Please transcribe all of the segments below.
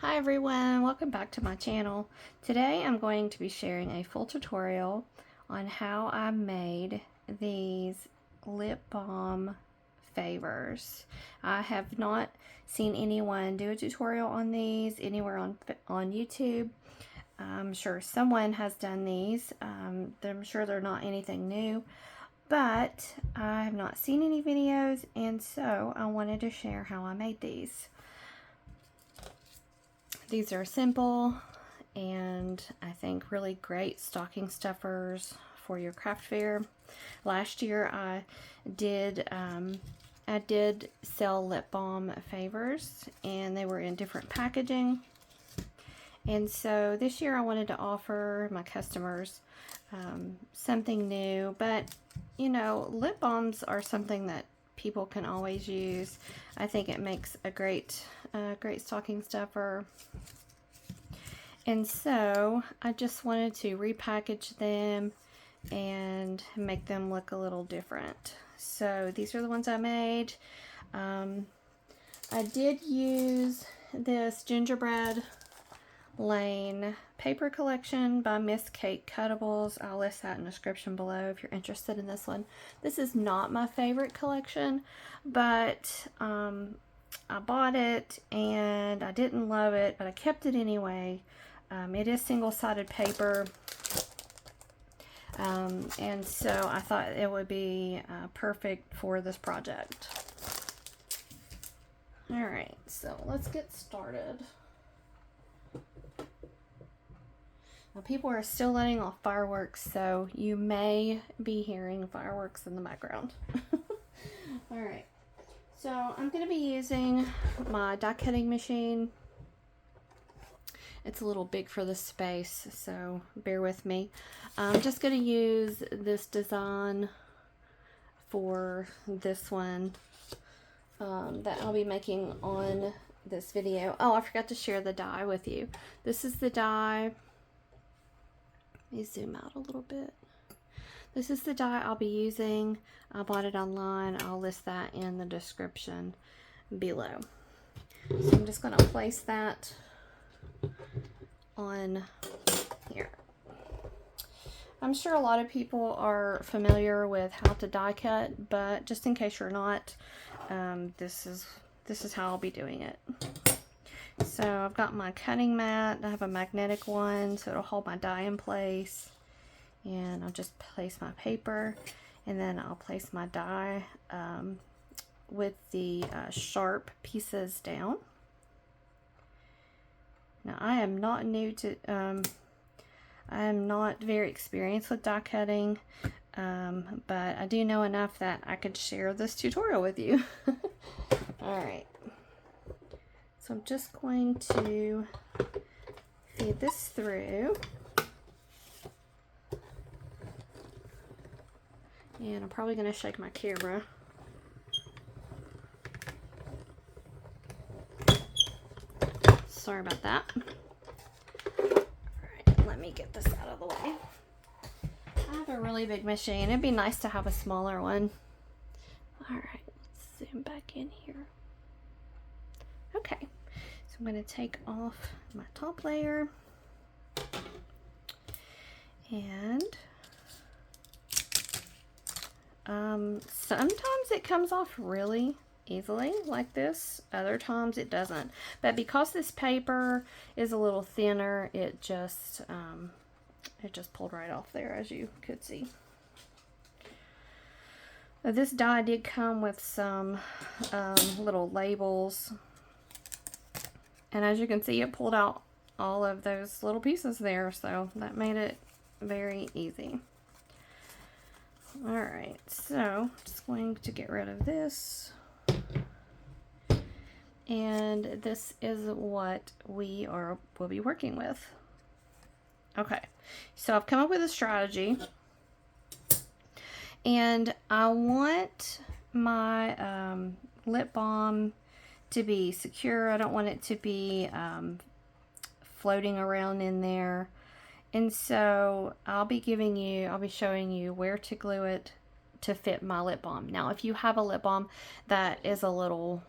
Hi everyone, welcome back to my channel. Today I'm going to be sharing a full tutorial on how I made these lip balm favors. I have not seen anyone do a tutorial on these anywhere on YouTube. I'm sure someone has done these. I'm sure they're not anything new, but I have not seen any videos, and so I wanted to share how I made these. These are simple and I think really great stocking stuffers for your craft fair. Last year I did sell lip balm favors, and they were in different packaging. And so this year I wanted to offer my customers something new, but you know, lip balms are something that people can always use. I think it makes a great stocking stuffer. And so I just wanted to repackage them and make them look a little different. So these are the ones I made. I did use this Gingerbread Lane paper collection by Miss Kate Cuttables. I'll list that in the description below if you're interested in this one. This is not my favorite collection, but I bought it and I didn't love it, but I kept it anyway. It is single-sided paper, and so I thought it would be perfect for this project. Alright, so let's get started. Now, people are still letting off fireworks, so you may be hearing fireworks in the background. Alright, so I'm going to be using my die cutting machine. It's a little big for the space, so bear with me. I'm just going to use this design for this one that I'll be making on this video. Oh, I forgot to share the die with you. This is the die. Let me zoom out a little bit. This is the die I'll be using. I bought it online. I'll list that in the description below. So I'm just going to place that on here. I'm sure a lot of people are familiar with how to die cut, but just in case you're not, this is how I'll be doing it. So I've got my cutting mat. I have a magnetic one, so it'll hold my die in place. And I'll just place my paper, and then I'll place my die with the sharp pieces down. Now, I am not new to, I am not very experienced with die cutting, but I do know enough that I could share this tutorial with you. Alright, so I'm just going to feed this through. And I'm probably going to shake my camera. Sorry about that. Alright, let me get this out of the way. I have a really big machine. It'd be nice to have a smaller one. Alright, let's zoom back in here. Okay, so I'm going to take off my top layer. And sometimes it comes off really easily like this, other times it doesn't, but because this paper is a little thinner, it just pulled right off there, as you could see. This die did come with some little labels, and as you can see, it pulled out all of those little pieces there, so that made it very easy. Alright, so just going to get rid of this. And this is what we'll be working with. Okay, so I've come up with a strategy. And I want my lip balm to be secure. I don't want it to be floating around in there. And so I'll be showing you where to glue it to fit my lip balm. Now, if you have a lip balm that is a little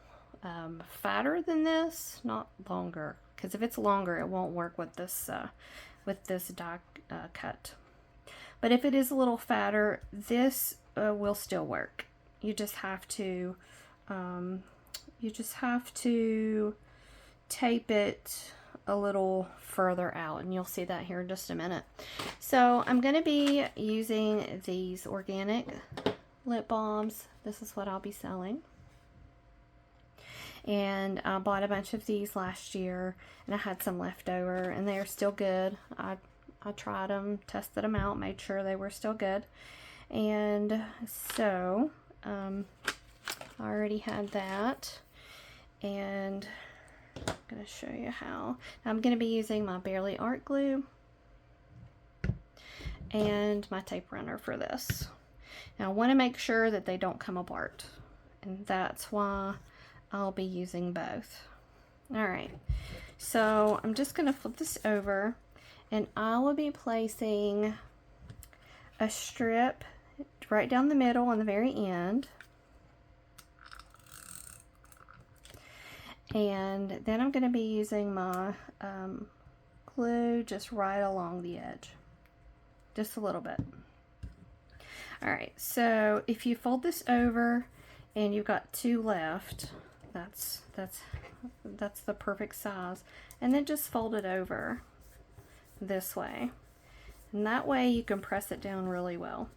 fatter than this, not longer, because if it's longer, it won't work with this die cut. But if it is a little fatter, this will still work. You just have to tape it a little further out, and you'll see that here in just a minute. So I'm going to be using these organic lip balms. This is what I'll be selling. And I bought a bunch of these last year, and I had some left over, and they are still good. I tried them, tested them out, made sure they were still good. And so I already had that, and I'm going to show you how. I'm going to be using my Barely Art Glue and my tape runner for this. Now I want to make sure that they don't come apart, and that's why I'll be using both. Alright, so I'm just going to flip this over, and I will be placing a strip right down the middle on the very end. And then I'm going to be using my glue just right along the edge. Just a little bit. Alright, so if you fold this over and you've got two left, that's the perfect size. And then just fold it over this way. And that way you can press it down really well.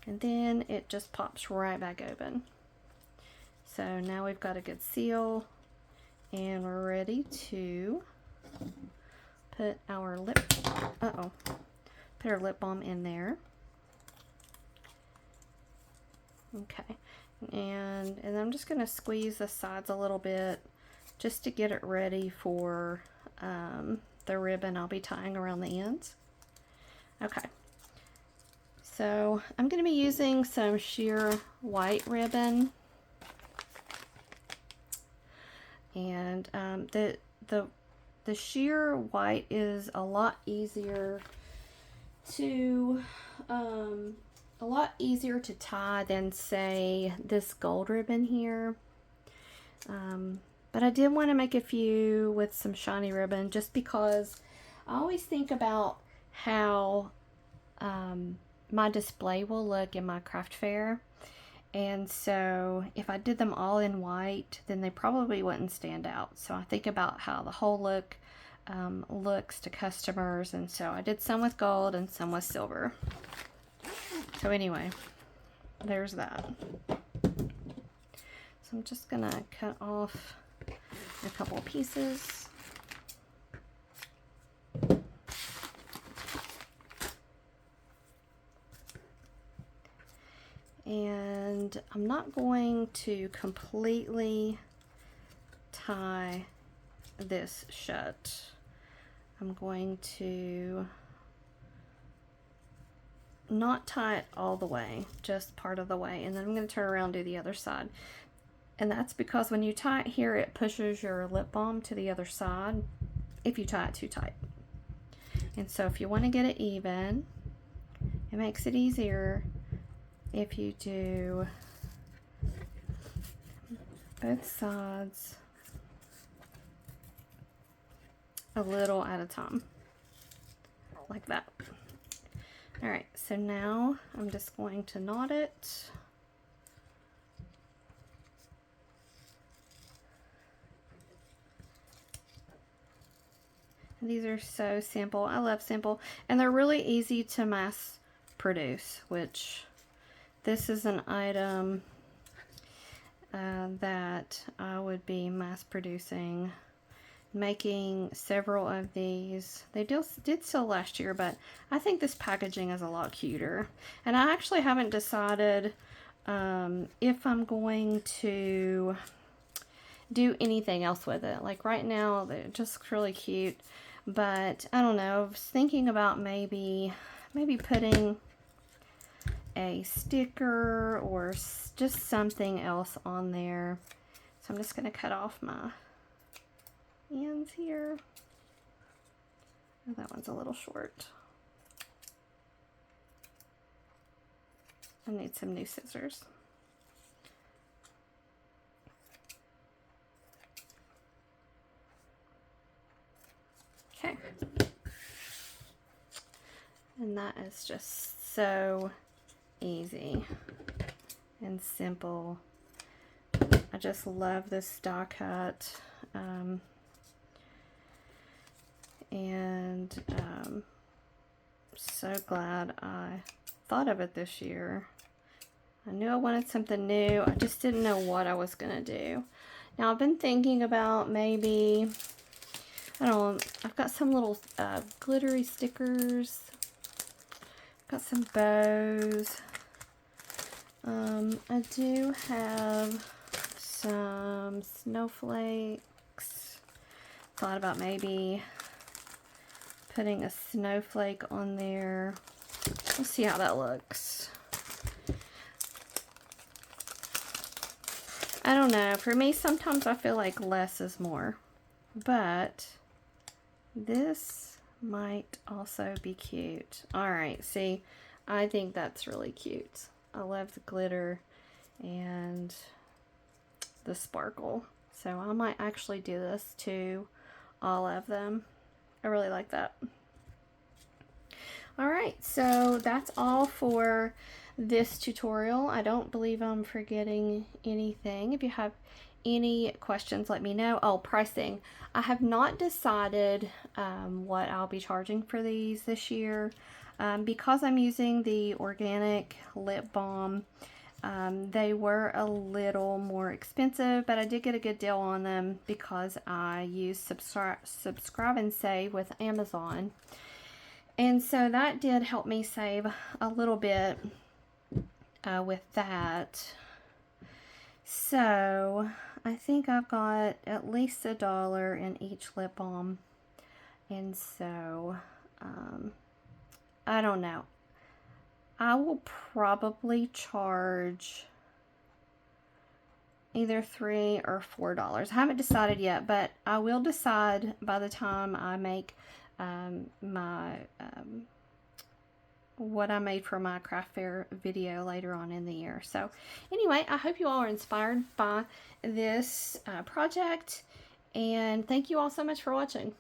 And then it just pops right back open. So now we've got a good seal, and we're ready to put our lip balm in there. Okay, and I'm just going to squeeze the sides a little bit just to get it ready for the ribbon I'll be tying around the ends. Okay, so I'm going to be using some sheer white ribbon. And the sheer white is a lot easier to tie than, say, this gold ribbon here. But I did want to make a few with some shiny ribbon, just because I always think about how my display will look in my craft fair. And so if I did them all in white, then they probably wouldn't stand out. So I think about how the whole look looks to customers. And so I did some with gold and some with silver. So anyway, there's that. So I'm just going to cut off a couple pieces. And I'm not going to completely tie this shut. I'm going to not tie it all the way, just part of the way, and then I'm going to turn around and do the other side. And that's because when you tie it here, it pushes your lip balm to the other side if you tie it too tight. And so if you want to get it even, it makes it easier if you do both sides a little at a time, like that. Alright, so now I'm just going to knot it. And these are so simple. I love simple, and they're really easy to mass produce, which this is an item that I would be mass producing, making several of these. They did sell last year, but I think this packaging is a lot cuter. And I actually haven't decided if I'm going to do anything else with it. Like right now, they're just really cute. But I don't know, I was thinking about maybe putting a sticker or just something else on there. So I'm just going to cut off my ends here. Oh, that one's a little short. I need some new scissors. And that is just so easy and simple. I just love this die cut. And so glad I thought of it this year. I knew I wanted something new. I just didn't know what I was gonna do. Now I've been thinking about maybe, I don't know, I've got some little glittery stickers. Got some bows. I do have some snowflakes. Thought about maybe putting a snowflake on there. Let's see how that looks. I don't know. For me, sometimes I feel like less is more. But this might also be cute. Alright, see, I think that's really cute. I love the glitter and the sparkle. So I might actually do this to all of them. I really like that. Alright, so that's all for this tutorial. I don't believe I'm forgetting anything. If you have any questions, let me know. Oh, pricing. I have not decided what I'll be charging for these this year. Because I'm using the organic lip balm, they were a little more expensive, but I did get a good deal on them because I use subscribe and save with Amazon. And so that did help me save a little bit with that. So I think I've got at least $1 in each lip balm. And so, I don't know. I will probably charge either $3 or $4. I haven't decided yet, but I will decide by the time I make what I made for my craft fair video later on in the year. So anyway, I hope you all are inspired by this project, and thank you all so much for watching.